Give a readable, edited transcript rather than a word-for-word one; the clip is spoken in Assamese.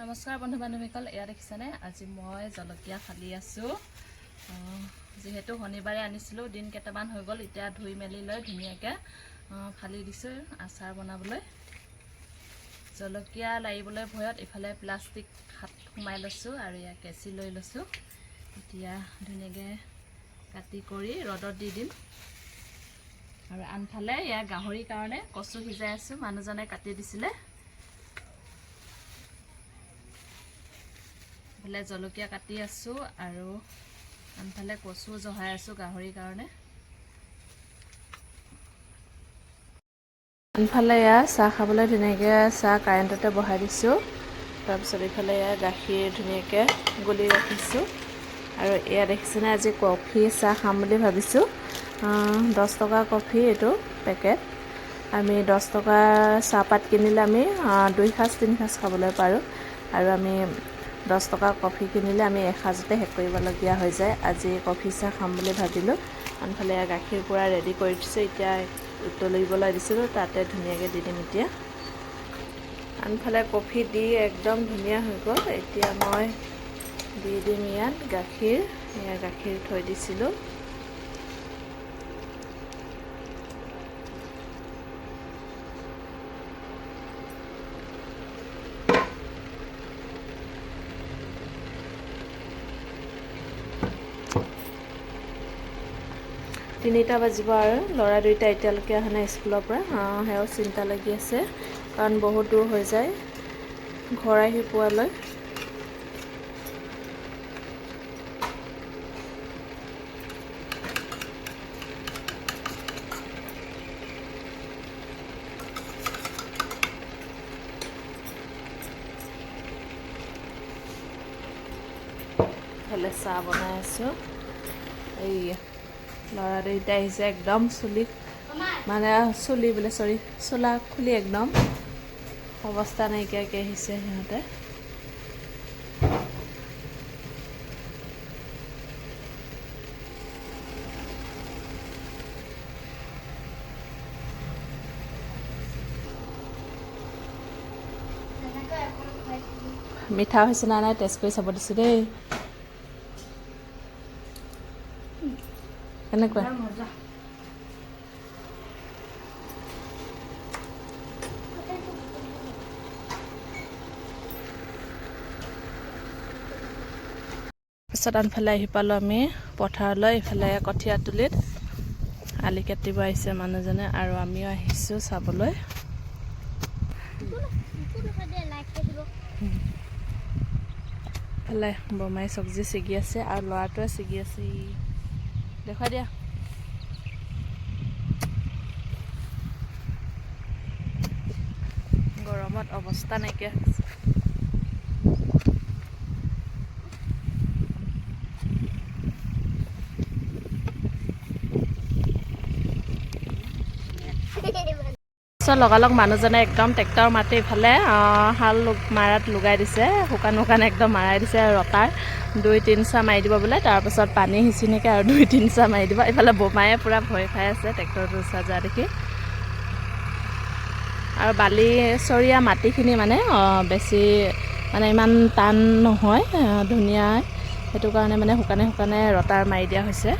নমস্কাৰ বন্ধু বান্ধৱীসকল, এয়া দেখিছেনে আজি মই জলকীয়া ফালি আছোঁ। যেহেতু শনিবাৰে আনিছিলোঁ, দিন কেইটামান হৈ গ'ল। এতিয়া ধুই মেলি লৈ ধুনীয়াকৈ ফালি দিছোঁ আচাৰ বনাবলৈ। জলকীয়া লাৰিবলৈ ভয়ত ইফালে প্লাষ্টিক হাত সোমাই লৈছোঁ আৰু এয়া কেঁচি লৈ লৈছোঁ। এতিয়া ধুনীয়াকৈ কাটি কৰি ৰ'দত দি দিম। আৰু আনফালে এয়া গাহৰিৰ কাৰণে কচু সিজাই আছোঁ, মানুহজনে কাটি দিছিলে। ইফালে জলকীয়া কাটি আছোঁ আৰু আনফালে কচু জহাই আছোঁ গাহৰিৰ কাৰণে। আনফালে এয়া চাহ খাবলৈ ধুনীয়াকৈ চাহ কাৰেণ্টতে বহাই দিছোঁ। তাৰপিছত ইফালে এয়া গাখীৰ ধুনীয়াকৈ গুলি ৰাখিছোঁ। আৰু এয়া দেখিছেনে আজি কফি চাহ খাম বুলি ভাবিছোঁ। 10 টকা কফি এইটো পেকেট। আমি 10 টকা চাহপাত কিনিলে আমি 2 সাঁজ 3 সাঁজ খাবলৈ পাৰোঁ। আৰু আমি 10 টকা কফি কিনিলে আমি এসাঁজতে শেষ কৰিবলগীয়া হৈ যায়। আজি কফি চাহ খাম বুলি ভাবিলোঁ। আনফালে গাখীৰ পূৰা ৰেডি কৰি দিছোঁ, এতিয়া উতলিবলৈ দিছিলোঁ, তাতে ধুনীয়াকৈ দি দিম এতিয়া। আনফালে কফি দি একদম ধুনীয়া হৈ গ'ল। এতিয়া মই দি দিম ইয়াত গাখীৰ। এয়া গাখীৰ থৈ দিছিলোঁ। তিনিটা বাজিব আৰু ল'ৰা দুইটা এতিয়ালৈকে অহা নাই স্কুলৰ পৰা। সেয়াও চিন্তা লাগি আছে, কাৰণ বহুত দূৰ হৈ যায় ঘৰ আহি পোৱালৈ। ইফালে চাহ বনাই আছোঁ। এই ল'ৰা দুইটা আহিছে, একদম চুলি চোলা খুলি একদম অৱস্থা নাইকিয়াকৈ আহিছে সিহঁতে। মিঠা হৈছে না নাই টেষ্ট কৰি চাব দিছোঁ দেই। কেনেকুৱা? তাৰপিছত আনফালে আহি পালোঁ আমি পথাৰলৈ। ইফালে কঠীয়াতলিত আলি কাটিব আহিছে মানুহজনে আৰু আমিও আহিছোঁ চাবলৈ। ইফালে বমাই চব্জি ছিগি আছে আৰু ল'ৰাটোৱে ছিগি আছে। দেখুৱাই দিয়া। গৰমত অৱস্থা নাইকিয়া হৈছে। লগালগ মানুহজনে একদম ট্ৰেক্টৰ মাতি ইফালে হাল মাৰাত লগাই দিছে। শুকান একদম মাৰাই দিছে। ৰটাৰ 2-3 চাহ মাৰি দিব বোলে, তাৰপাছত পানী সিঁচি নেকি আৰু 2-3 চাহ মাৰি দিব। ইফালে বোমায়ে পূৰা ভয় খাই আছে ট্ৰেক্টৰটো উচা যোৱা দেখি। আৰু বালিচৰীয়া মাটিখিনি মানে বেছি ইমান টান নহয়, ধুনীয়া। সেইটো কাৰণে শুকানে ৰটাৰ মাৰি দিয়া হৈছে।